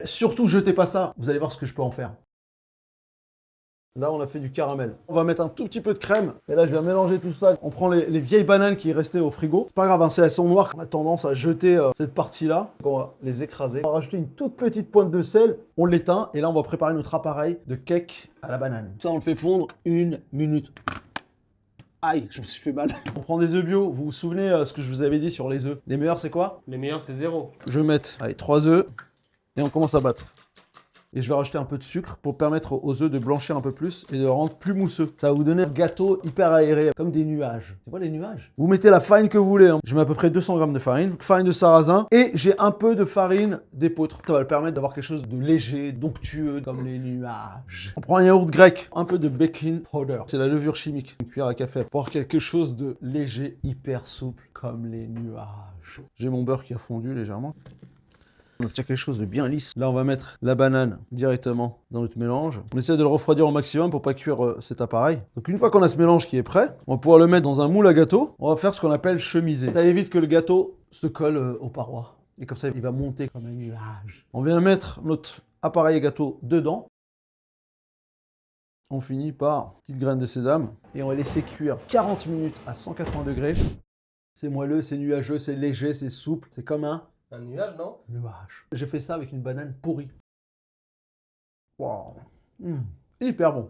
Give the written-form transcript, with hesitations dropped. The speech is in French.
Surtout, jetez pas ça. Vous allez voir ce que je peux en faire. Là, on a fait du caramel. On va mettre un tout petit peu de crème. Et là, je vais mélanger tout ça. On prend les vieilles bananes qui restaient au frigo. C'est pas grave, hein, elles sont noires. On a tendance à jeter cette partie-là. On va les écraser. On va rajouter une toute petite pointe de sel. On l'éteint. Et là, on va préparer notre appareil de cake à la banane. Ça, on le fait fondre 1 minute. Aïe, je me suis fait mal. On prend des œufs bio. Vous vous souvenez ce que je vous avais dit sur les œufs? Les meilleurs, c'est quoi? Les meilleurs, c'est 0. Je vais mettre, allez, 3 œufs. Et on commence à battre. Et je vais rajouter un peu de sucre pour permettre aux œufs de blanchir un peu plus et de le rendre plus mousseux. Ça va vous donner un gâteau hyper aéré, comme des nuages. C'est quoi les nuages? Vous mettez la farine que vous voulez. Hein. Je mets à peu près 200 g de farine, farine de sarrasin, et j'ai un peu de farine d'épeautre. Ça va le permettre d'avoir quelque chose de léger, d'onctueux, comme les nuages. On prend un yaourt grec, un peu de baking powder. C'est la levure chimique, une cuillère à café, pour avoir quelque chose de léger, hyper souple, comme les nuages. J'ai mon beurre qui a fondu légèrement. On obtient quelque chose de bien lisse. Là, on va mettre la banane directement dans notre mélange. On essaie de le refroidir au maximum pour pas cuire cet appareil. Donc une fois qu'on a ce mélange qui est prêt, on va pouvoir le mettre dans un moule à gâteau. On va faire ce qu'on appelle chemiser. Ça évite que le gâteau se colle aux parois. Et comme ça, il va monter comme un nuage. On vient mettre notre appareil à gâteau dedans. On finit par petite graine de sésame. Et on va laisser cuire 40 minutes à 180 degrés. C'est moelleux, c'est nuageux, c'est léger, c'est souple. C'est comme un nuage, non? nuage. J'ai fait ça avec une banane pourrie. Waouh. Hyper bon.